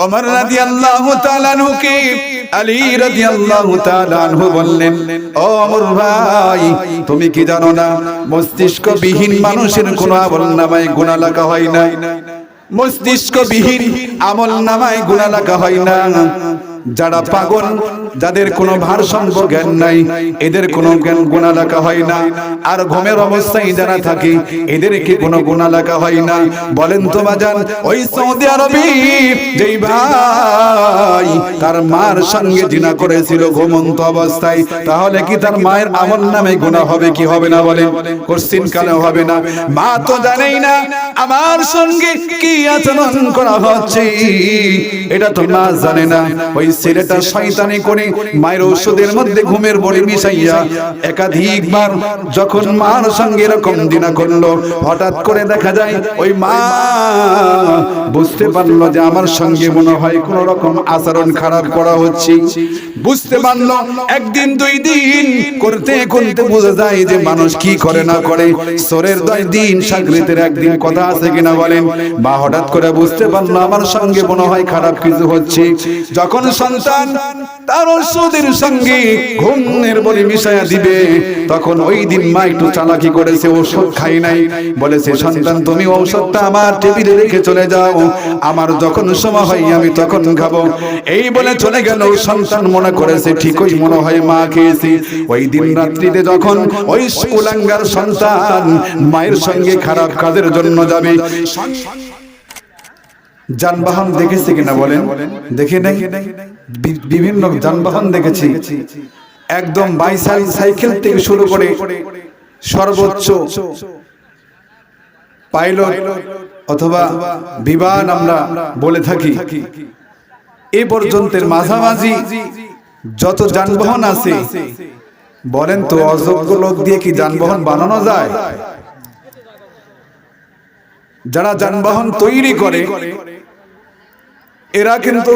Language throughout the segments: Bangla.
ওমর রাদিয়াল্লাহু তাআলা আনহুকে আলী রাদিয়াল্লাহু তাআলা আনহু বললেন, ও ওমর ভাই, তুমি কি জানো না মস্তিষ্কবিহীন মানুষের কোনো আমলনামায় গুনাহ লেখা হয় না? মস্তিষ্কবিহীন আমলনামায় গুনাহ লেখা হয় না। যারা পাগল, যাদের কোনো ভারসাম্য জ্ঞান নাই, এদের কোনো গুনাহ লেখা হয় না। আর ঘুমের অবস্থায় যারা থাকে, এদেরকে কোনো গুনাহ লেখা হয় না। বলেন তো বাজান, ওই সৌদি আরবে যেই ভাই তার মার সঙ্গে জিনা করেছিল ঘুমন্ত অবস্থায়, তাহলে কি তার মায়ের আমলনামায় গুনাহ হবে কি হবে না? বলেন, কোশ্চিন কালে হবে না। মা তো জানেই না আমার সঙ্গে কি আচরণ করা হচ্ছে, এটা তো মা জানে না। ওই ছেলেটা শয়তানি করে মায়ের ওষুধের মধ্যে ঘুমের বড়ি মিশাইয়া একাধিকবার যখন মার সঙ্গে এরকম জিনা করলো, হঠাৎ করে দেখা যায় ওই মা বুঝতে পারলো যে আমার সঙ্গে মনে হয় কোন রকম আচরণ খারাপ করা হচ্ছে। বুঝতে পারলো, একদিন দুই দিন করতে করতে বোঝা যায় যে মানুষ কি করে না করে। সরের 10 দিন সাগরিতের একদিন কথা আছে কিনা বলেন। মা হঠাৎ করে বুঝতে পারলো আমার সঙ্গে মনে হয় খারাপ কিছু হচ্ছে। যখন সন্তান তার ওষুধের সঙ্গে ঘুমের বড়ি মিশাইয়া দিবে, তখন ওই দিন মা একটু চালাকি করেছে, ওষুধ খাই নাই। বলেছে, সন্তান তুমি ঔষধটা আমার টেবিলে রেখে চলে যাও, আমার যখন সময় হয় আমি তখন খাবো। এই বলে চলে গেল। সন্তান মনে করেছে ঠিকই মনে হয় মা খেয়েছে। ওই দিন রাত্রিতে যখন ওই কুলাঙ্গার সন্তান মায়ের সঙ্গে খারাপ কাজের জন্য যাবে, যানবাহন দেখেছি কিনা বলেন? দেখে নাই? বিভিন্ন যানবাহন দেখেছি। একদম সাইকেল থেকে শুরু করে সর্বোচ্চ পাইলট অথবা বিমান আমরা বলে থাকি, এই পর্যন্তের মাঝামাঝি যত যানবাহন আছে, বলেন তো অযোগ্য লোক দিয়ে কি যানবাহন বানানো যায়? যারা যানবাহন তৈরি করে এরা কিন্তু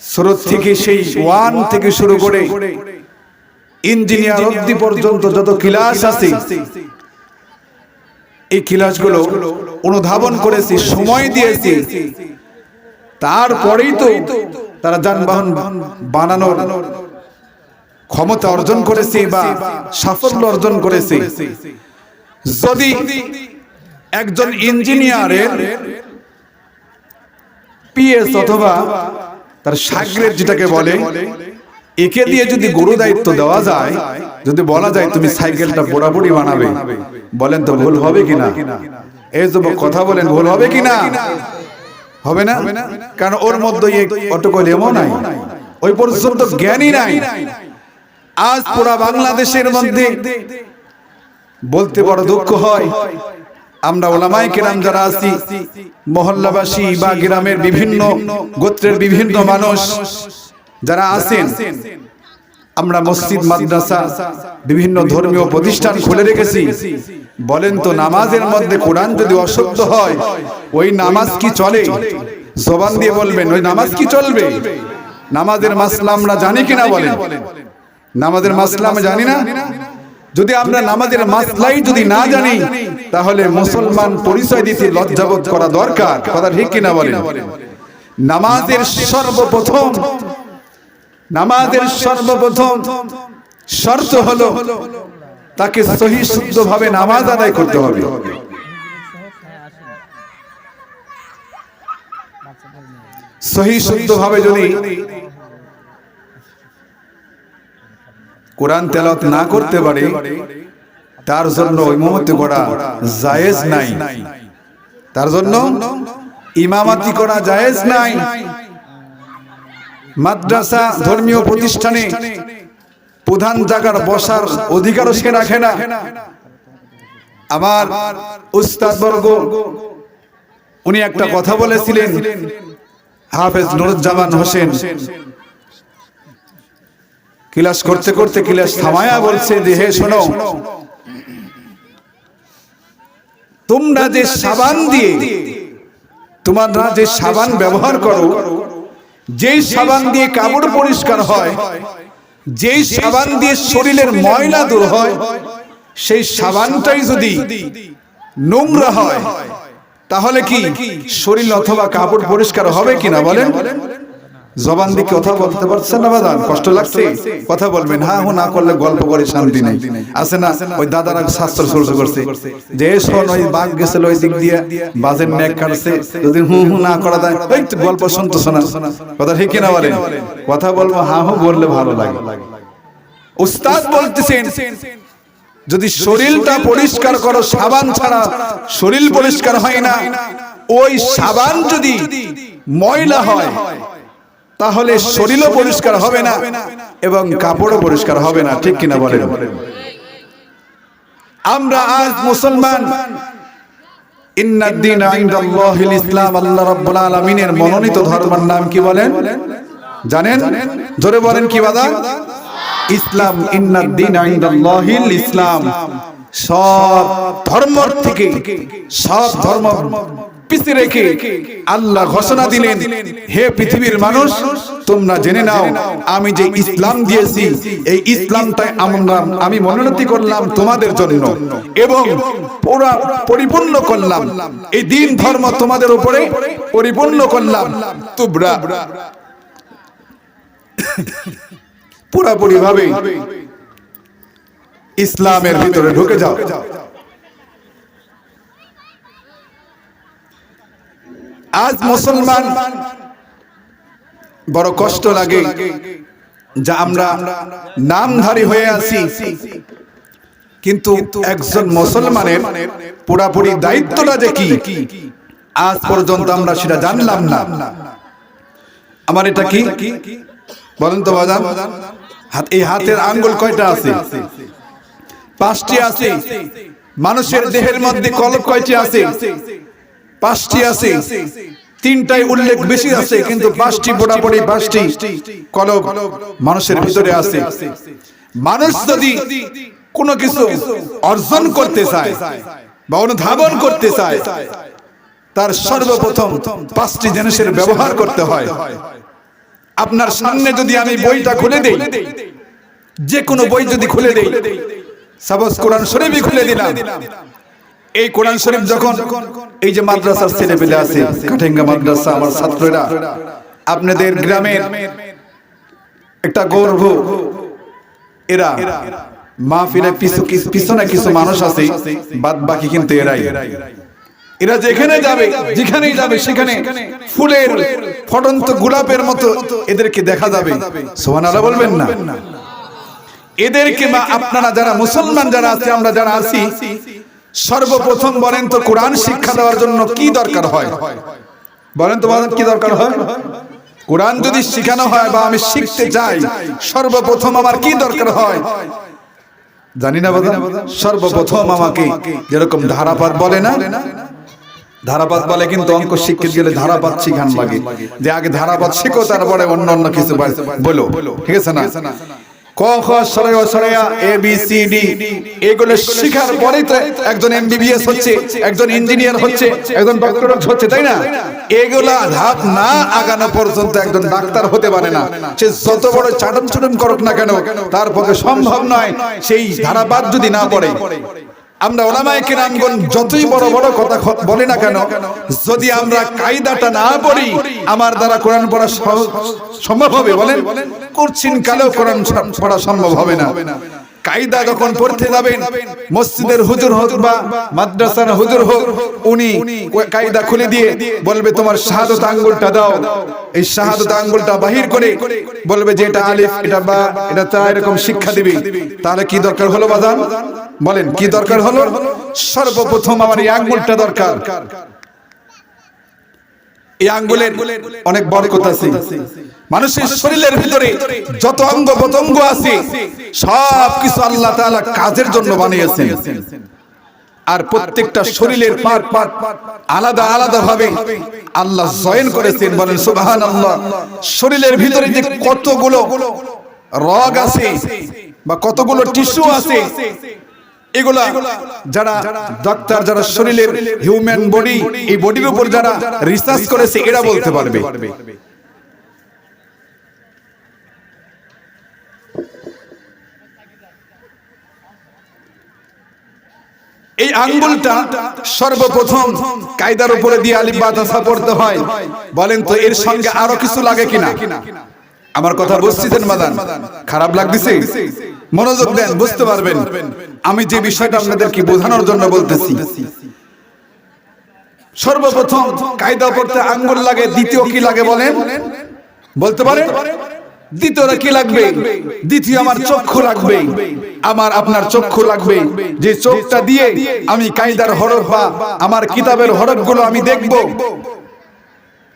স্রোত থেকে সেই 1 থেকে শুরু করে ইঞ্জিনিয়ার অবধি পর্যন্ত যত ক্লাস আছে, এই ক্লাসগুলো অনুধাবন করেছে, সময় দিয়েছে, তারপরেই তো তারা যানবাহন বানানোর ক্ষমতা অর্জন করেছে বা সাফল্য অর্জন করেছে। যদি একজন ইঞ্জিনিয়ারের পিএস অথবা তার সাগরেদ যেটাকে বলে, একে দিয়ে যদি গুরু দায়িত্ব দেওয়া যায়, যদি বলা যায় তুমি সাইকেলটা বরাবরই বানাবে, বলেন তো ভুল হবে কিনা? এই যুবক কথা বলেন, ভুল হবে কিনা? হবে না? কারণ ওর মধ্যে অটকল এমন নাই, ওই পর্যন্ত জ্ঞানই নাই। আজ পুরা বাংলাদেশের মধ্যে বলতে বড় দুঃখ হয়, আমরা ওলামায়ে কেরাম যারা আছি, মহল্লাবাসী বা গ্রামের বিভিন্ন গোত্রের বিভিন্ন মানুষ যারা আছেন, আমরা মসজিদ, মাদ্রাসা, বিভিন্ন ধর্মীয় প্রতিষ্ঠান খুলে রেখেছি। বলেন তো নামাজের মধ্যে কোরআন যদি অশুদ্ধ হয়, ওই নামাজ কি চলে? জবান দিয়ে বলবেন, ওই নামাজ কি চলবে? নামাজের মাসলা আমরা জানি কিনা বলেন? নামাজের মাসলা আমরা জানি না। যদি আমরা নামাজের মাসলাই যদি না জানি, তাহলে মুসলমান পরিচয় দিতে লজ্জাবোধ করা দরকার। কথা ঠিক কিনা বলেন? নামাজের সর্বপ্রথম শর্ত হলো তাকে সহি শুদ্ধভাবে নামাজ আদায় করতে হবে। সহি শুদ্ধভাবে যদি কোরআন তেলাওয়াত না করতে পারে, তার জন্য ইমামতি করা জায়েজ নাই, তার জন্য ইমামতি করা জায়েজ নাই। মাদ্রাসা, ধর্মীয় প্রতিষ্ঠানে প্রধান জায়গার বসার অধিকারও সে রাখে না। আমার উস্তাদ বর্গ উনি একটা কথা বলেছিলেন, হাফেজ নুরুজ্জামান হোসেন, ক্লাস করতে করতে ক্লাস থামায়া বলছে যে, হে শোনো, তোমরা যে সাবান ব্যবহার করো, যেই সাবান দিয়ে কাপড় পরিষ্কার হয়, যেই সাবান দিয়ে শরীরের ময়লা দূর হয়, সেই সাবানটাই যদি নোংরা হয়, তাহলে কি শরীর অথবা কাপড় পরিষ্কার হবে কিনা বলেন? জবান দিয়ে কথা বলতে পারছেন না বাজান? কষ্ট লাগছে? কথা বলবেন, হ্যাঁ হু না করলে গল্প করে শান্তি নাই। আছে না ওই দাদারা শাস্ত্র চর্চা করছে যে শোন ওই বাঘ গেছিল ওই দিক দিয়ে বাজের নেক কাটছে, যদি হু হু না করা যায় ওই তো গল্প শুনতো শোনা। কথা ঠিক কিনা বলেন? কথা বলবো হ্যাঁ হু বললে ভালো লাগে। উস্তাদ বলতেছেন যদি শরীরটা পরিষ্কার করো সাবান ছাড়া শরীর পরিষ্কার হয় না, ওই সাবান যদি ময়লা হয় তাহলে শরীরও পরিষ্কার হবে না এবং কাপড়ও পরিষ্কার হবে না। ঠিক কিনা বলেন? আমরা আজ মুসলমান, ইন্নাদ দীনা ইনদাল্লাহিল ইসলাম, আল্লাহ রাব্বুল আলামিনের মনোনীত ধর্মের নাম কি বলেন জানেন? জোরে বলেন কি বাদা? ইসলাম। ইন্নাদ দীনা ইনদাল্লাহিল ইসলাম। সব ধর্ম থেকে সব ধর্ম পিছিয়ে রেখে আল্লাহ ঘোষণা দিলেন, হে পৃথিবীর মানুষ তোমরা জেনে নাও আমি যে ইসলাম দিয়েছি এই ইসলামটাই আমি মনোনীত করলাম তোমাদের জন্য এবং পুরা পরিপূর্ণ করলাম। এই দিন ধর্ম তোমাদের উপরে পরিপূর্ণ করলাম। তোমরা পুরোপুরি ভাবে ইসলামের ভিতরে ঢুকে যাও। আজ মুসলমান বড় কষ্ট লাগে যে আমরা নামধারী হয়ে আছি, কিন্তু একজন মুসলমানের পুরাপুরি দায়িত্বটা যে কি আজ পর্যন্ত আমরা সেটা জানলাম না। আমার এটা কি বলেন তো বাজান? এই হাতের আঙ্গুল কয়টা আছে? 5টি আছে। মানুষের দেহের মধ্যে কলব কয়টি আছে? 5টি আছে। 3টাই উল্লেখ বেশি আছে, কিন্তু 5টি পুরাপুরি 5টি কলব মানুষের ভিতরে আছে। মানুষ যদি কোনো কিছু অর্জন করতে চায় বা অনুধাবন করতে চায়, তার সর্বপ্রথম 5টি জিনিসের ব্যবহার করতে হয়। আপনার সামনে যদি আমি বইটা খুলে দেই, যে কোনো বই যদি খুলে দেই, সাপোজ কোরআন শরীফই খুলে দিলাম, এই কোরআন শরীফ যখন এই যে মাদ্রাসার ছেলেপেলে আছে, কাঠেঙ্গা মাদ্রাসা, আমার ছাত্ররা, আপনাদের গ্রামের একটা গর্ব, এরা মাহফিলে পিছনে কিছু মানুষ আছে, বাদ বাকি কিন্তু এরাই। এরা যেখানে যাবে, যেখানেই যাবে সেখানে ফুলের ফটন্ত গোলাপের মতো এদেরকে দেখা যাবে। সুবহানাল্লাহ বলবেন না? এদেরকে বা আপনারা যারা মুসলমান যারা আছে, আমরা যারা আছি, সর্বপ্রথম বলেন তো কোরআন শিক্ষা দেওয়ার জন্য কি দরকার হয়? বলেন তো বলেন কি দরকার হয়? কোরআন যদি শেখানো হয় বা আমি শিখতে চাই, সর্বপ্রথম আমার কি দরকার হয় জানি না বাবা? সর্বপ্রথম আমাকে যেরকম ধারাপাত বলে না, ধারাপাত বলে, কিন্তু অঙ্ক শিখতে গেলে ধারাপাত শিখান লাগে, যে আগে ধারাপাত শেখো তারপরে অন্য অন্য কিছু বলো। ঠিক আছে না? ক খ সরেয়া এ বি সি ডি এগুলো শেখার পরেই তো একজন এমবিবিএস হচ্ছে, একজন ইঞ্জিনিয়ার হচ্ছে, একজন ডক্টর হচ্ছে, তাই না? এগুলা ধাপ না আগানো পর্যন্ত একজন ডাক্তার হতে পারে না। সে যত বড় চাটন চুটন করুক না কেন, তার পক্ষে সম্ভব নয় সেই ধারাপাত যদি না পড়ে। আমরা ওলামায়ে কেরামগণ যতই বড় বড় কথা বলি না কেন, যদি আমরা কায়দাটা না পড়ি, আমার দ্বারা কোরআন পড়া সম্ভব হবে? বলেন, করছেন কালেও কোরআন পড়া সম্ভব হবে না। কায়দা যখন পড়তে যাবেন, মসজিদের হুজুর হোক বা মাদ্রাসার হুজুর হোক, উনি কায়দা খুলে দিয়ে বলবে তোমার শাহাদাত আঙ্গুলটা দাও। এই শাহাদাত আঙ্গুলটা বাহির করে বলবে যে এটা আলিফ, এটা বা, এটা তা, এরকম শিক্ষা দিবে। তাহলে কি দরকার হলো বাজান? বলেন কি দরকার হলো? সর্বপ্রথম আমার এই আঙ্গুলটা দরকার। এই আঙ্গুলের অনেক বরকত আছে। মানুষের শরীরের ভিতরে যত অঙ্গ প্রত্যঙ্গ আছে সব কিছু আল্লাহ তাআলা কাজের জন্য বানিয়েছেন, আর প্রত্যেকটা শরীরের পার্ট পার্ট আলাদা আলাদা ভাবে আল্লাহ জয়েন করেছেন। বলেন সুবহানাল্লাহ। শরীরের ভিতরে যে কতগুলো রগ আছে বা কতগুলো টিস্যু আছে, এগুলা যারা ডাক্তার, যারা শরীরের হিউম্যান বডি, এই বডির উপর যারা রিসার্চ করেছে, এরা বলতে পারবে। এই আঙ্গুলটা সর্বপ্রথম কায়দার উপরে দিয়ে আলিফ বা তাসা পড়তে হয়। বলেন তো এর সঙ্গে আরো কিছু লাগে কিনা? আমার কথা বুঝছেন মাদান? খারাপ লাগতেছে? মনোযোগ দেন, বুঝতে পারবেন আমি যে বিষয়টা আপনাদেরকে বোঝানোর জন্য বলতেছি। সর্বপ্রথম কায়দা পড়তে আঙ্গুল লাগে, দ্বিতীয় কি লাগে বলেন? বলতে পারেন? দ্বিতীয়টা কি লাগবে? দ্বিতীয় আমার চক্ষু লাগবে, আমার আপনার চক্ষু লাগবে, যে চোখটা দিয়ে আমি কায়দার হরফ বা আমার কিতাবের হরফগুলো আমি দেখব।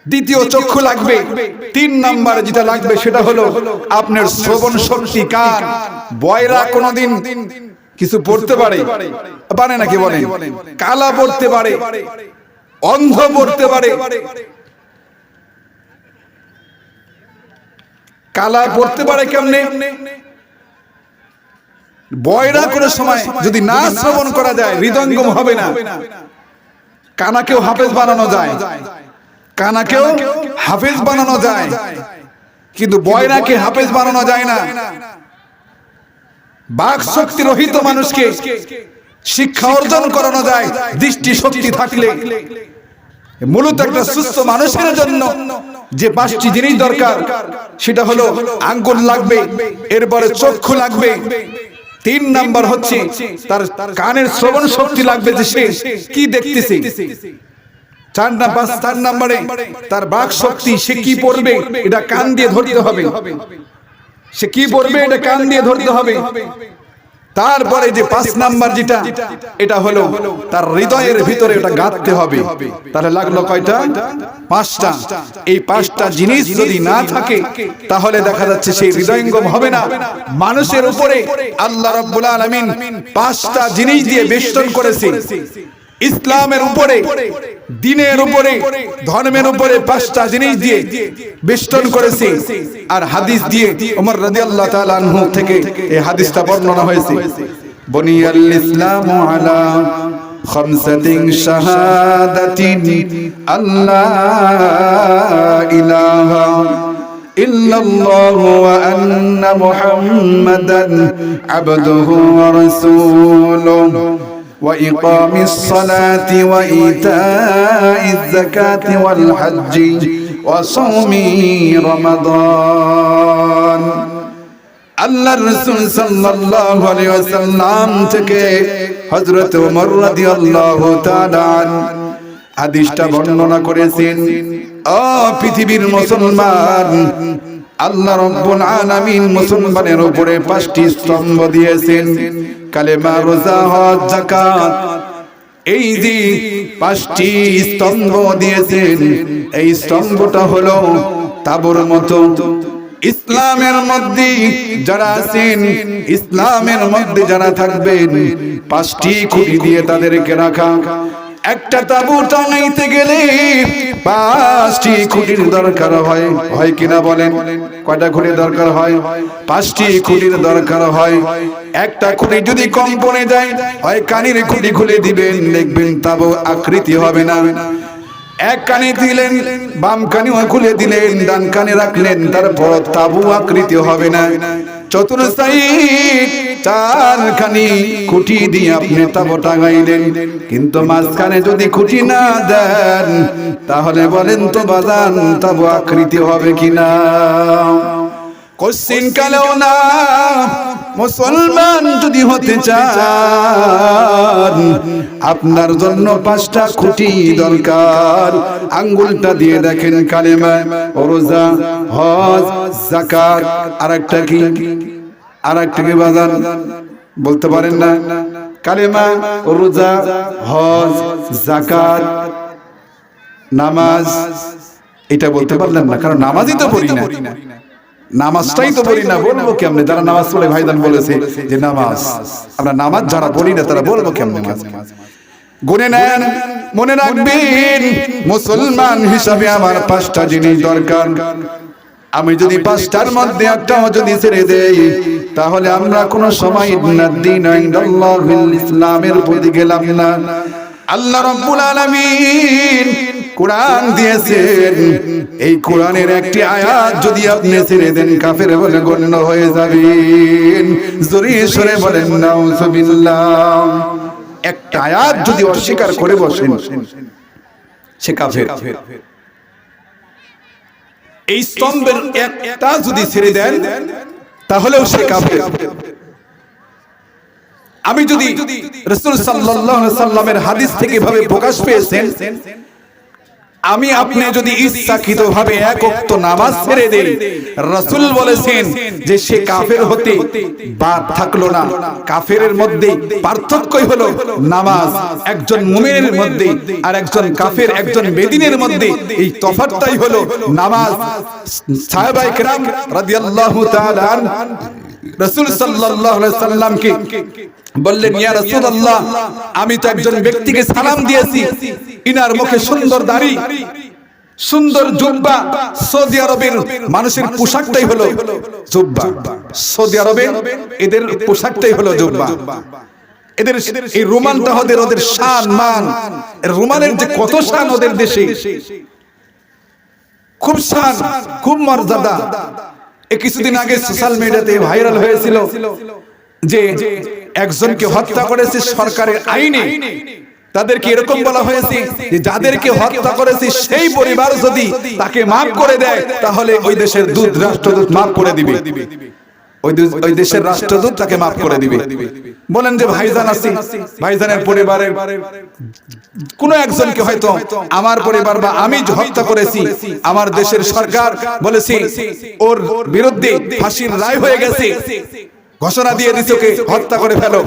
দ্বিতীয় চক্ষু লাগবে। 3 নাম্বার যেটা লাগবে সেটা হলো আপনার শ্রবণ শক্তি, কান। বয়রা কোনোদিন কিছু পড়তে পারে নাকি বলেন? কালা পড়তে পারে, অন্ধ পড়তে পারে। কালা পড়তে পারে কেমনে? বয়রা কোনো সময় যদি না শ্রবণ করা যায় হৃদয়ঙ্গম হবে না। কানাকেও হাফেজ বানানো যায়, কানাকেও হাফেজ বানানো যায়, কিন্তু বয়রাকে হাফেজ বানানো যায় না। বাক শক্তি রহিত মানুষকে শিক্ষা অর্জন করানো যায় দৃষ্টি শক্তি থাকলে। মূলত একটা সুস্থ মানুষের জন্য যে 5টি জিনিস দরকার সেটা হলো আঙ্গুল লাগবে, এরপরে চক্ষু লাগবে, 3 নাম্বার হচ্ছে তার কানের শ্রবণ শক্তি লাগবে, যে সে কি দেখতেছে। 4 নাম্বারে তার বাক শক্তি, সে কি পড়বে এটা কান দিয়ে ধরতে হবে, সে কি পড়বে এটা কান দিয়ে ধরতে হবে। তারপরে যে 5 নাম্বার যেটা, এটা হলো তার হৃদয়ের ভিতরে এটা গাঁথতে হবে। তাহলে লাগলো কয়টা? 5টা। এই 5টা জিনিস যদি না থাকে তাহলে দেখা যাচ্ছে সেই হৃদয়ঙ্গম হবে না। মানুষের উপরে আল্লাহ রাব্বুল আলামিন 5টা জিনিস দিয়ে বেষ্টন করেছে। ইসলামের উপরে, দ্বীনের উপরে, ধর্মের উপরে 5টা জিনিস দিয়ে বেষ্টন করেছে। আর হাদিস দিয়ে ওমর রাদিয়াল্লাহু তাআলা আনহু থেকে এই হাদিসটা বর্ণনা হয়েছে। বুনিয়াল ইসলামু আলা খামসাতিন শাহাদাতিন আল্লাহ ইলাহা ইল্লাল্লাহু ওয়া আন্না মুহাম্মাদান আবদুহু ওয়া রাসূলুহু وإقام الصلاة وإيتاء الزكاة والحج وصوم رمضان। আল্লাহর রাসূল সাল্লাল্লাহু আলাইহি ওয়াসাল্লাম থেকে হযরত ওমর রাদিয়াল্লাহু তাআলা হাদিসটা বর্ণনা করেছেন। ও পৃথিবীর মুসলমান, আল্লাহ রাব্বুল আলামিন মুসলমানের উপরে 5টি স্তম্ভ দিয়েছেন, কালেমা, রোজা, হজ, যাকাত। এই যে 5টি স্তম্ভ দিয়েছেন, এই স্তম্ভটা হলো তাবুর মতো। ইসলামের মধ্যে যারা আছেন, ইসলামের মধ্যে যারা থাকবেন, 5টি খুঁটি দিয়ে তাদেরকে রাখা। একটা তাবু টাঙাইতে গেলে 5টি খুঁটির দরকার হয়, হয় কিনা বলেন? কয়টা খুঁটির দরকার হয়? 5টি খুঁটির দরকার হয়। একটা খুঁটি যদি কম পড়ে যায়, হয় কানের খুঁটি খুলে দিবেন, দেখবেন তাবু আকৃতি হবে না। এক কানে দিলেন, বাম কানেও খুলে দিলেন, ডান কানে রাখলেন, তারপর তাবু আকৃতি হবে না। চতুর্থাই 4খানি খুঁটি দিয়ে আপনি তাবু টাঙাইলেন, কিন্তু মাঝখানে যদি খুঁটি না দেন তাহলে বলেন তো বাজান তাবু আকৃতি হবে কিনা? কোশ্চিন কালেও না। মুসলমান যদি হতে চান, আপনার জন্য 5টা খুঁটি দরকার। আঙ্গুলটা দিয়ে দেখেন কালেমা, রোজা, হজ, যাকাত। আরেকটা কি? আরেকটা কি বাজান? বলতে পারেন না? কালেমা, রোজা, হজ, যাকাত, নামাজ। এটা বলতে পারলেন না, কারণ নামাজই তো পড়ি না। নামাজটাই তো পড়ি না, বলবো কেমনে? যারা নামাজ পড়ে ভাইজান বলেছে যে নামাজ, আমরা নামাজ যারা পড়ি না তারা বলবো কেমনে? গুনে নেন, মনে রাখবেন মুসলমান হিসাবে আমার 5টা জিনিস দরকার। আমি যদি 5টার মধ্যে একটাও যদি ছেড়ে দেই তাহলে আমরা কোনো সময় ইসলামের প্রতি গেলাম না। আল্লাহ রাব্বুল আলামিন কোরআন দিয়েছেন, এই কোরআনের একটি আয়াত যদি আপনি ছেড়ে দেন কাফের বলে গণ্য হয়ে যাবেন। জোরে সরে বলেন নাউযুবিল্লাহ। একটা আয়াত যদি অস্বীকার করে বসেন সে কাফের। এই স্তম্ভের একটা যদি ছেড়ে দেন তাহলেও সে কাফের। আমি যদি রাসূল সাল্লাল্লাহু আলাইহি সাল্লামের হাদিস থেকে ভাবে প্রকাশ পেয়েছেন, আমি আপনি যদি ইচ্ছাকৃতভাবে এক ওয়াক্ত নামাজ ছেড়ে দেই, রাসূল বলেছেন যে সে কাফের হতে বাদ থাকলো না। কাফেরের মধ্যে পার্থক্যই হলো নামাজ, একজন মুমিনের মধ্যে আর একজন কাফের, একজন বেদিনের মধ্যে এই তফাৎটাই হলো নামাজ। সাহাবায়ে কেরাম রাদিয়াল্লাহু তাআলা রাসূল সাল্লাল্লাহু আলাইহি সাল্লামকে বললেন, ইয়া রাসূলুল্লাহ, আমি তো একজন ব্যক্তিকে সালাম দিয়েছি, ইনার মুখে সুন্দর দাড়ি, সুন্দর জুব্বা। সৌদি আরবের মানুষের পোশাকটাই হলো জুব্বা। সৌদি আরবে এদের পোশাকটাই হলো জুব্বা। এদের এই রোমানটা ওদের শান মান, রোমানের যে কত শান ওদের দেশে, খুব শান, খুব মর্যাদা। কিছুদিন আগে সোশ্যাল মিডিয়াতে ভাইরাল হয়েছিল যে একজনকে হত্যা করেছে সরকারের আইনে। তাদেরকে এরকম বলা হয়েছে যে যাদেরকে হত্যা করেছে সেই পরিবার যদি তাকে মাফ করে দেয় তাহলে ওই দেশের রাষ্ট্রদূত মাফ করে দিবে, ওই দেশের রাষ্ট্রদূত তাকে মাফ করে দিবে। বলেন যে ভাইজান আছে, ভাইজানের পরিবারের কোন একজনকে হয়তো আমার পরিবার বা আমি হত্যা করেছি, আমার দেশের সরকার বলেছে ওর বিরুদ্ধে ফাঁসির রায় হয়ে গেছে, ঘোষণা দিয়ে দিছে ওকে হত্যা করে ফেলো।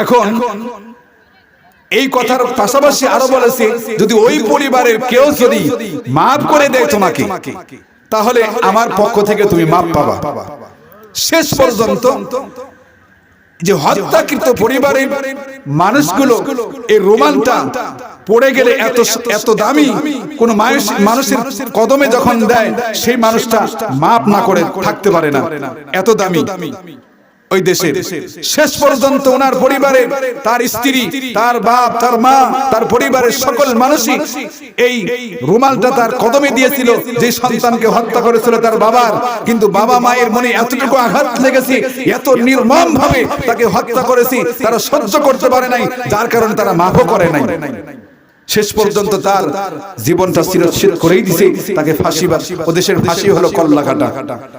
এখন এই কথার পাশাপাশি আরো বলেছে যদি ওই পরিবারের কেউ যদি মাফ করে দেয় তোমাকে, তাহলে আমার পক্ষ থেকে তুমি মাফ পাবা। শেষ পর্যন্ত যে হত্যাকৃত পরিবারের মানুষগুলো এই রোমানটা পড়ে গেলে এত দামি কোন মানুষের কদমে যখন দেয়, সেই মানুষটা মাপ না করে থাকতে পারে না, এত দামি ওই দেশের। শেষ পর্যন্ত ওনার পরিবারের, তার স্ত্রী, তার বাপ, তার মা, তার পরিবারের সকল মানুষই এই রুমালটা তার কদমে দিয়েছিল যে সন্তানকে হত্যা করেছিল তার বাবার। কিন্তু বাবা মায়ের মনে এতটুকু আঘাত লেগেছে, এত নির্মম ভাবে তাকে হত্যা করেছে, তারা সহ্য করতে পারে নাই, যার কারণে তারা মাফও করে নাই। শেষ পর্যন্ত তার জীবনটা শিরশ্ছেদ করেই দিছে, তাকে ফাঁসি। ও দেশের ফাঁসি হলো কল্লাকাটা,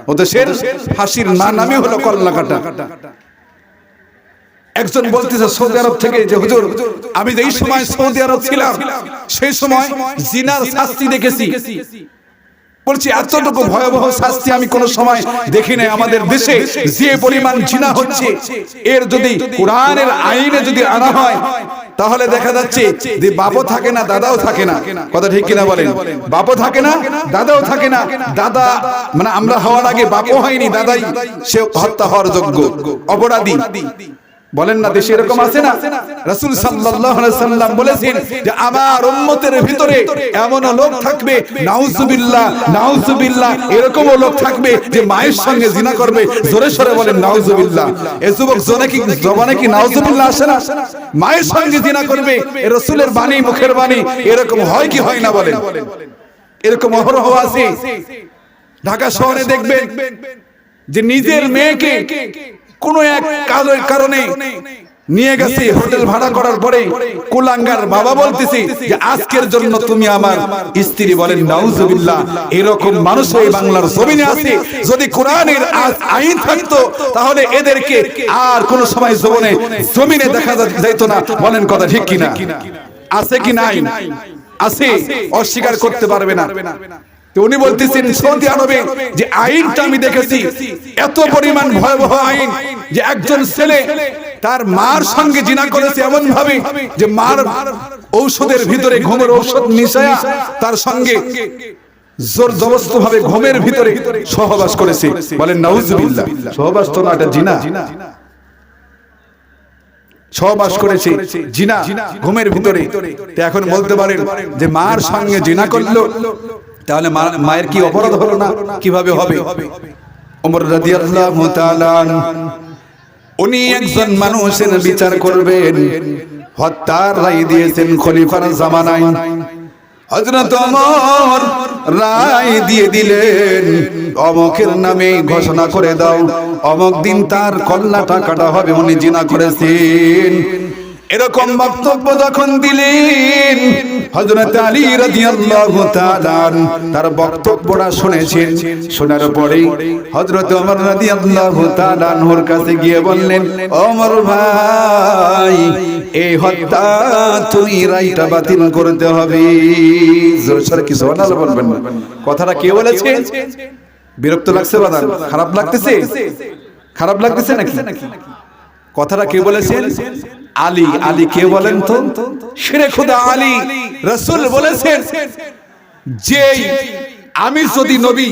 ও দেশের ফাঁসির নামই হলো কল্লাকাটা। একজন বলতেছে সৌদি আরব থেকে যে হুজুর, আমি যেই সময় সৌদি আরব ছিলাম সেই সময় জিনার শাস্তি দেখেছি। বলছি এতটুকু ভয়াবহ শাস্তি আমি কোন সময় দেখি নাই। আমাদের দেশে যে পরিমাণ জিনা হচ্ছে, এর যদি কোরআনের আইনে যদি আনা হয় তাহলে দেখা যাচ্ছে যে বাপও থাকে না, দাদাও থাকে না। কথা ঠিক কিনা বলেন? বাপও থাকে না, দাদাও থাকে না। দাদা মানে আমরা হওয়ার আগে বাপও হয়নি, দাদাই সে হত্যা হওয়ার যোগ্য অপরাধী। বলেন না, দেশে এরকম আছে না? রাসূল সাল্লাল্লাহু আলাইহি সাল্লাম বলেছেন যে আমার উম্মতের ভিতরে এমন লোক থাকবে, নাউজুবিল্লাহ নাউজুবিল্লাহ, এরকম লোক থাকবে যে মায়ের সঙ্গে জিনা করবে। জোরে সরে বলেন নাউজুবিল্লাহ। এই যুবক জবানে কি নাউজুবিল্লাহ আসে না? মায়ের সঙ্গে জিনা করবে, এ রাসূলের বাণী, মুখের বাণী। এরকম হয় কি হয় না বলেন? এরকম অহরহ আছে। ঢাকা শহরে দেখবেন যে নিজের মেয়েকে কোন এক কারণে নিয়ে গেছে হোটেল ভাড়া করার পরে, কুলাঙ্গার বাবা বলতেছে যে আজকের জন্য তুমি আমার স্ত্রী। বলেন নাউজুবিল্লাহ। এরকম মানুষ এই বাংলার জমিনে আছে। যদি কোরআনের আইন থাকতো তাহলে এদেরকে আর কোন সময় জমিনে দেখা যেত না। বলেন কথা ঠিক কিনা? আছে কি নাই? আছে, অস্বীকার করতে পারবে না। তো উনি বলতেছেন সৌদি আরবে যে আইনটা আমি দেখেছি, এত পরিমাণ ভয়াবহ আইন যে একজন ছেলে তার মার সঙ্গে জিনা করেছে এমন ভাবে যে মার ঔষধের ভিতরে ঘুমের ঔষধ মিশায়া তার সঙ্গে জোর জবরদস্ত ভাবে ঘুমের ভিতরে সহবাস করেছে। বলেন নাউজুবিল্লাহ। সহবাস তো না, এটা জিনা। সহবাস করেছে, জিনা, ঘুমের ভিতরে। তো এখন বলতে পারেন যে মার সঙ্গে জিনা করলো, তাহলে মায়ের কি অপরাধ হলো না? কিভাবে হবে? ওমর রাদিয়াল্লাহু তাআলা উনি একজন মানুষের বিচার করবেন, হত্যার রায় দিয়েছেন খলিফার জামানায়। হযরত ওমর রায় দিয়ে দিলেন, অমকের নামে ঘোষণা করে দাও, অমক দিন তার কল্লাটা কাটা হবে, উনি জিনা করেছেন। এরকম বক্তব্য যখন দিলেন, হযরত আলী রাদিয়াল্লাহু তাআলা তার বক্তব্যটা শুনেছেন। শোনার পরে হযরত ওমর রাদিয়াল্লাহু তাআলা আনহুর কাছে গিয়ে বললেন, ওমর ভাই, এই হত্যা তুমি রায়টা বাতিল করতে হবে। জোরে কি সুবহানাল্লাহ বলবেন না? কথাটা কে বলেছে? বিরক্ত লাগছে বাদান? খারাপ লাগতেছে? খারাপ লাগতেছে নাকি? কথাটা কে বলেছেন? আলী। আলী কে বলেন তো? শেরে খোদা আলী। রাসূল বলেছেন যে আমি যদি নবী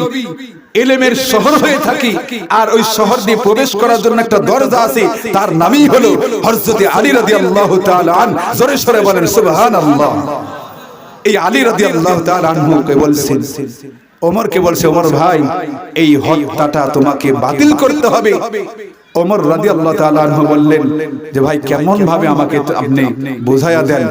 ইলমের শহর হয়ে থাকি আর ওই শহর দিয়ে প্রবেশ করার জন্য একটা দরজা আছে, তার নামই হলো হযরত আলী রাদিয়াল্লাহু তাআলা আন। জোরে সরে বলেন সুবহানাল্লাহ। এই আলী রাদিয়াল্লাহু তাআলা আনহু কে বলছেন, ওমরকে বলছে, ওমর ভাই, এই হত্যাটা তোমাকে বাতিল করতে হবে। ওমর রাদিয়াল্লাহু তাআলা আনহু বললেন যে ভাই, কেমন ভাবে আমাকে আপনি বুঝায়া দেন,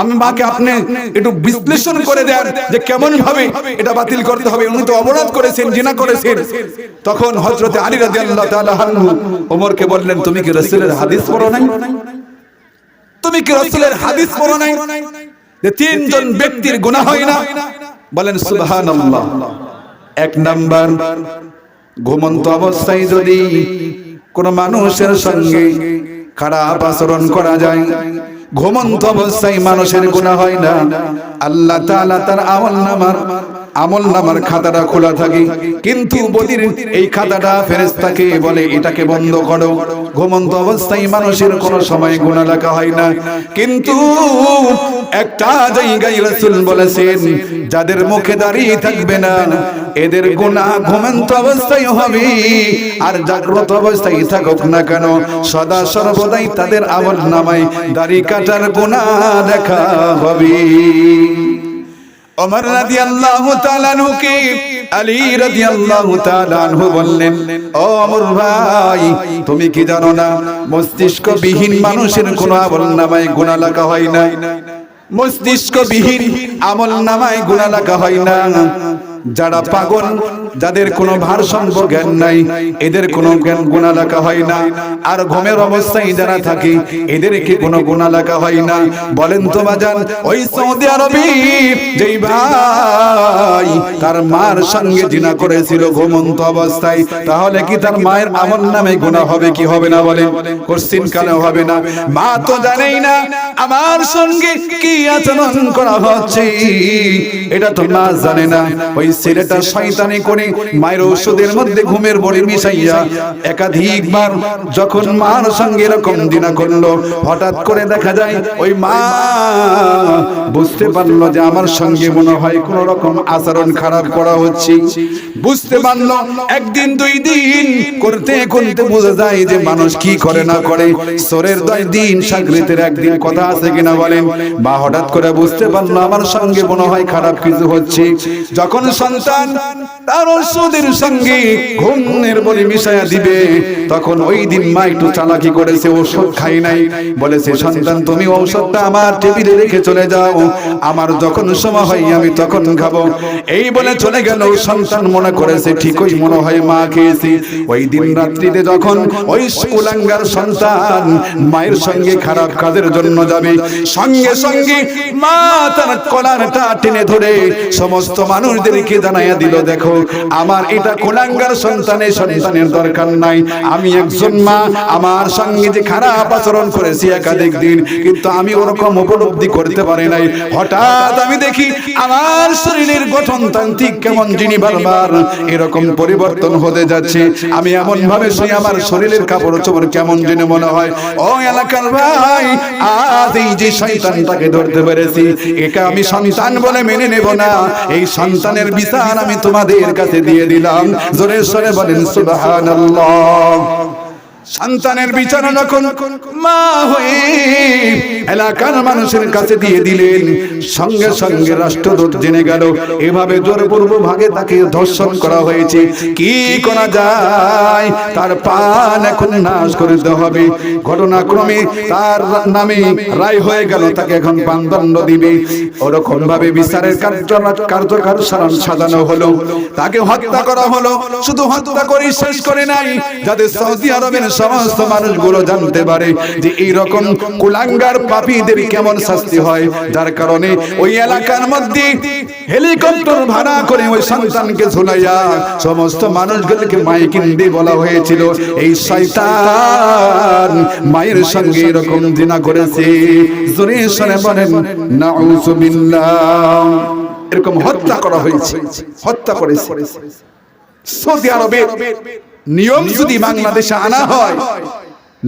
আমাকে আপনি একটু বিশ্লেষণ করে দেন যে কেমন ভাবে এটা বাতিল করতে হবে। উনি তো অপরাধ করেছেন, জিনা করেছেন। তখন হযরত আলী রাদিয়াল্লাহু তাআলা আনহু ওমরকে বললেন, তুমি কি রাসূলের হাদিস পড়ো নাই? তুমি কি রাসূলের হাদিস পড়ো নাই যে তিনজন ব্যক্তির গুনাহ হয় না? বলেন সুবহানাল্লাহ। এক নাম্বার, ঘুমন্ত অবস্থায় যদি কোন মানুষের সঙ্গে খারাপ আচরণ করা যায়, ঘুমন্ত অবস্থায় মানুষের গুনাহ হয় না। আল্লাহ তাআলা তার আমলনামার খাতাটা খোলা থাকে, কিন্তু বদির এই খাতাটা ফেরেশতাকে বলে এটাকে বন্ধ করো। ঘুমন্ত অবস্থায় মানুষের কোনো সময় গুনাহ লেখা হয় না, কিন্তু একটা জায়গায় রাসূল বলেছেন, যাদের মুখে দাঁড়িয়ে থাকবে না এদের গুনাহ ঘুমন্ত অবস্থায় হবে, আর জাগ্রত অবস্থায় থাকুক না কেন সদা সর্বদাই তাদের আমলনামায় দাড়ি কাটার গুনাহ লেখা হবে। ওমর রাদিয়াল্লাহু তাআলা আনহুকে আলী রাদিয়াল্লাহু তাআলা আনহু বললেন, ও ওমর ভাই, তুমি কি জানো না মস্তিষ্কবিহীন মানুষের কোনো আমলনামায় গুনাহ লেখা হয় না? মস্তিষ্কবিহীন আমলনামায় গুনাহ লেখা হয় না। যারা পাগল, যাদের কোনো ভারসাম্য জ্ঞান নাই, এদের কোনো গুনাহ লেখা হয় না। আর ঘুমের অবস্থায় যারা থাকে এদেরকে কোনো গুনাহ লেখা হয় না। বলেন তো বাজান, ওই সৌদি আরবে যেই ভাই তার মার সঙ্গে জিনা করেছিল ঘুমন্ত অবস্থায়, তাহলে কি তার মায়ের আমলনামায় গুনাহ হবে কি হবে না? বলেন, কোশ্চিন কেন হবে না? মা তো জানেই না আমার সঙ্গে কি আচরণ করা হচ্ছে, এটা তো মা জানে না। ওই ছেলেটা শয়তানি করে মায়ের ওষুধের মধ্যে ঘুমের বড়ি মিশাইয়া একাধিকবার যখন মার সঙ্গে এরকম জিনা করলো, হঠাৎ করে দেখা যায় ওই মা বুঝতে পারলো যে আমার সঙ্গে মনে হয় কোন রকম আচরণ খারাপ করা হচ্ছে। বুঝতে পারলো, একদিন দুই দিন করতে করতে বোঝা যায় যে মানুষ কি করে না করে। সরের 2 দিন সাগরিতের একদিন কথা আছে কিনা বলেন। বা হঠাৎ করে বুঝতে পারলো আমার সঙ্গে মনে হয় খারাপ কিছু হচ্ছে। যখন সন্তান তার ওষুধের সঙ্গে ঘুমের বড়ি মিশাইয়া দিবে, তখন ওই দিন মা একটু চালাকি করেছে, ওষুধ খাই নাই। বলেছে, সন্তান তুমি ঔষধটা আমার টেবিলে রেখে চলে যাও, আমার যখন সময় হয় আমি তখন খাবো। এই বলে চলে গেল। সন্তান মনে করেছে ঠিকই মনে হয় মা খেয়েছে। ওই দিন রাত্রিতে যখন ওই কুলাঙ্গার সন্তান মায়ের সঙ্গে খারাপ কাজের জন্য যাবে, সঙ্গে সঙ্গে মা তার কলারটা টেনে ধরে সমস্ত মানুষদেরকে জানাইয়া দিল, দেখো আমার এটা কুলাঙ্গার সন্তানের দরকার নাই। আমি একজন মা, আমার সঙ্গে যে খারাপ আচরণ করেছি একাধিক দিন, কিন্তু আমি ওরকম উপলব্ধি করতে পারি নাই। হঠাৎ আমি দেখি আমার শরীরের গঠনতান্ত্রিক কেমন যিনি বারবার এরকম পরিবর্তন হতে যাচ্ছে। আমি এমন ভাবে শুই, আমার শরীরের কাপড় চোপড় কেমন যিনি মনে হয়। ও এলাকার ভাই, আজ এই যে শয়তানটাকে ধরতে পেরেছি, একে আমি সন্তান বলে মেনে নেব না। এই সন্তানের বিচার আমি তোমাদের কাছে দিয়ে দিলাম। জোরে সরে বলেন সুবহানাল্লাহ। সন্তানের বিচার যখন মা হয়ে এলাকার মানুষের কাছে দিয়ে দিলেন, সঙ্গে সঙ্গে রাষ্ট্রদূত জেনে গেল এভাবে জোরপূর্বক ভাগে তাকে ধর্ষণ করা হয়েছে। কি করা যায়? তার প্রাণ এখন নাশ করতে হবে। ঘটনাক্রমে তার নামে রায় হয়ে গেল, তাকে এখন প্রাণদণ্ড দিবে। ওরকম ভাবে বিচারের কার্যকর সাজানো হলো, তাকে হত্যা করা হলো। শুধু হত্যা করে শেষ করে নাই, যাদের সৌদি আরবের সমস্ত মানুষগুলো জানতে পারে যে এইরকম কুলাঙ্গার পাপীদের কেমন শাস্তি হয়। যার কারণে ওই এলাকার মধ্যে হেলিকপ্টার ভাড়া করে ওই সন্তানকে ঝুলাইয়া সমস্ত মানুষগুলোকে মাইকিং দিয়ে বলা হয়েছিল, এই শয়তান মায়ের সঙ্গে এরকম জিনা করেছে। জোরে শুনে বলেন নাউযুবিল্লাহ। এরকম হত্যা করা হয়েছে, হত্যা করেছে। সৌদি আরবের নিয়ম যদি বাংলাদেশে আনা হয়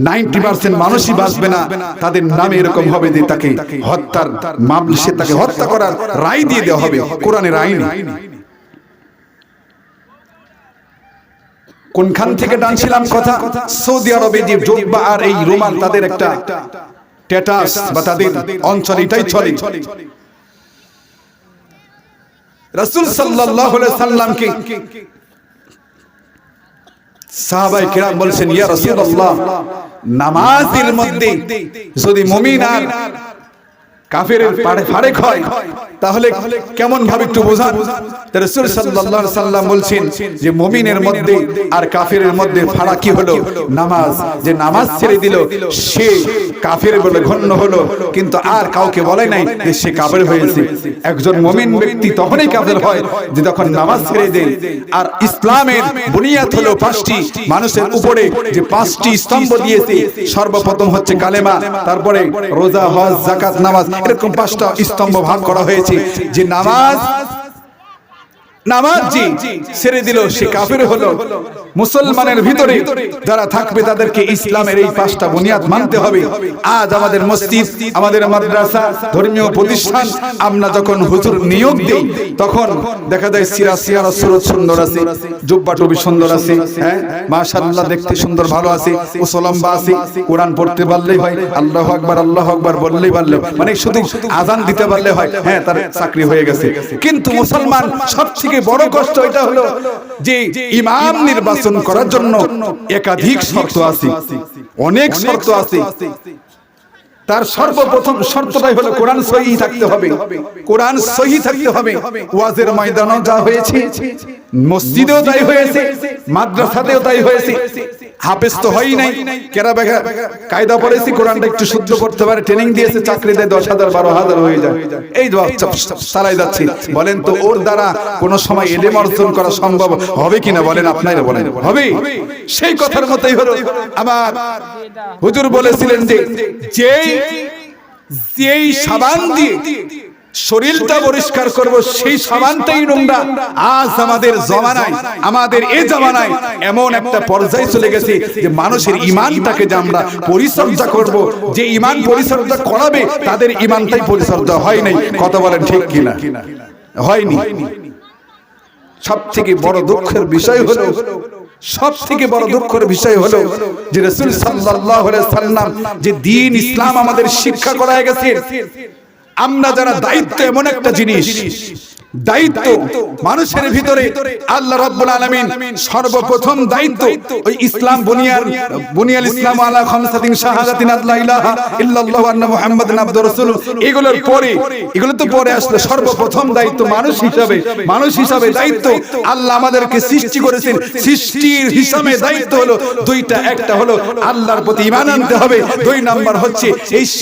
90% মানুষই বাঁচবে না। তাদের নামে এরকম হবে যে তাকে হত্যার মামলা, সে তাকে হত্যা করার রায় দিয়ে দেওয়া হবে কোরআনের আইনে। কোনখান থেকে টানছিলাম কথা? সৌদি আরবে যে জুব্বা আর এই রুমাল তাদের একটা স্ট্যাটাস বা তাদের অঞ্চল এটাই চলে। রাসূল সাল্লাল্লাহু আলাইহি সাল্লামকে সাহাবায়ে কেরাম বলছেন, ইয়া রাসূলুল্লাহ, নামাজের মধ্যে যদি মুমিন আর কাফেরের ফারেক হয় তাহলে কেমন ভাবে একটু বোঝান। রাসূল সাল্লাল্লাহু আলাইহি সাল্লাম বলছেন যে মুমিনের মধ্যে আর কাফেরের মধ্যে ফারাক কি হলো? নামাজ। যে নামাজ ছেড়ে দিল সে কাফের বলে গণ্য হলো, কিন্তু আর কাউকে বলে নাই যে সে কাফের হয়েছে। একজন মুমিন ব্যক্তি তখনই কাফের হয় যে যখন নামাজ ছেড়ে দেয়। আর ইসলামের বুনিয়াদ হলো 5টি। মানুষের উপরে যে 5টি স্তম্ভ দিয়েছে, সর্বপ্রথম হচ্ছে কালেমা, তারপরে রোজা, হজ, যাকাত, নামাজ, এরকম 5টা স্তম্ভ ভাগ করা হয়েছে। যে নামাজ ছেড়ে দিল সে কাফের হলো। মুসলমানের ভিতরে যারা থাকবে তাদেরকে ইসলামের এই 5টা বুনিয়াদ মানতে হবে। আজ আমাদের মসজিদ, আমাদের মাদ্রাসা, ধর্মীয় প্রতিষ্ঠান, আমরা যখন হুজুর নিয়োগ দেই তখন দেখা যায় সিরা সুরত সুন্দর আছে, জুব্বা টুপি সুন্দর আছে, হ্যাঁ মাশাআল্লাহ দেখতে সুন্দর ভালো আছে, উসলম্বা আছে, কোরআন পড়তে পারলেই হয়, আল্লাহু আকবার আল্লাহু আকবার বললেই পারলে, মানে শুধু আজান দিতে পারলে হয়, হ্যাঁ তার চাকরি হয়ে গেছে। কিন্তু মুসলমান সবথেকে বড় কষ্ট এটা হলো যে ইমাম নির্বাচন করার জন্য একাধিক শর্ত আছে, অনেক শর্ত আছে। তার সর্বপ্রথম শর্তটাই হলো কোরআন সহিহ থাকতে হবে। কোরআন সহিহ থাকতে হবে। ওয়াজের ময়দানেও যা হয়েছে, মসজিদেও তাই হয়েছে, মাদ্রাসাতেও তাই হয়েছে। হাফেজ তো হয়ই নাই, কেরাবেগা কায়দা পড়েছি, কোরআনটা একটু শুদ্ধ করতে পারে, ট্রেনিং দিয়েছে, চাকরি দেয় 10,000 12,000 হয়ে যায়, এই চালাই যাচ্ছে। বলেন তো ওর দ্বারা কোনো সময় ইলম অর্জন করা সম্ভব হবে কিনা? বলেন, আপনারা বলেন হবে? সেই কথার মতোই হলো আমার হুজুর বলেছিলেন যে যেই সাবান দিয়ে শরীরটা পরিষ্কার করব সেই সাবানটাই নোংরা। আজ আমাদের জমানায়, আমাদের এই জমানায় এমন একটা পর্যায়ে চলে গেছে যে মানুষের ঈমানটাকে যে আমরা পরিচর্যা করব, যে ঈমান পরিচর্যা করাবে তাদের ঈমানটাই পরিচর্যা হয় নাই। কথা বলেন ঠিক কিনা? হয়নি। সবথেকে বড় দুঃখের বিষয় হলো, সবথেকে বড় দুঃখের বিষয় হলো যে রাসূল সাল্লাল্লাহু আলাইহি সাল্লাম যে দ্বীন ইসলাম আমাদের শিক্ষা করায় গেছে, আমরা যারা দায়িত্ব, এমন একটা জিনিস দায়িত্ব মানুষের ভিতরে আল্লাহ রাব্বুল আলামিন সর্বপ্রথম দায়িত্ব ওই ইসলাম বুনিয়াল ইসলাম আলা খামসাতিন শাহাদাতিন আল্লা ইলাহা ইল্লাল্লাহু ওয়া আন্না মুহাম্মাদান আবদুর রাসূলুহ, এগুলোর পরে, এগুলো তো পরে আসলে, সর্বপ্রথম দায়িত্ব মানুষ হিসাবে দায়িত্ব আল্লাহ আমাদেরকে সৃষ্টি করেছেন। সৃষ্টির হিসাবে দায়িত্ব হলো দুইটা, একটা হলো আল্লাহর প্রতি ঈমান আনতে হবে, 2 নাম্বার হচ্ছে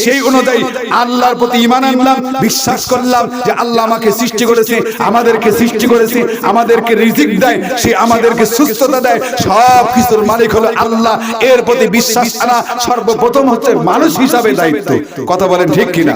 সেই অনুযায়ী আল্লাহর প্রতি ঈমান আনলাম, বিশ্বাস করলাম যে আল্লাহ আমাকে সৃষ্টি করেছে, আমাদেরকে সৃষ্টি করেছে, আমাদেরকে রিজিক দেয়, সে আমাদেরকে সুস্থতা দেয়, সব কিছুর মালিক হলো আল্লাহ। এর প্রতি বিশ্বাস আনা সর্বপ্রথম হচ্ছে মানুষ হিসাবে দায়িত্ব। কথা বলেন ঠিক কিনা?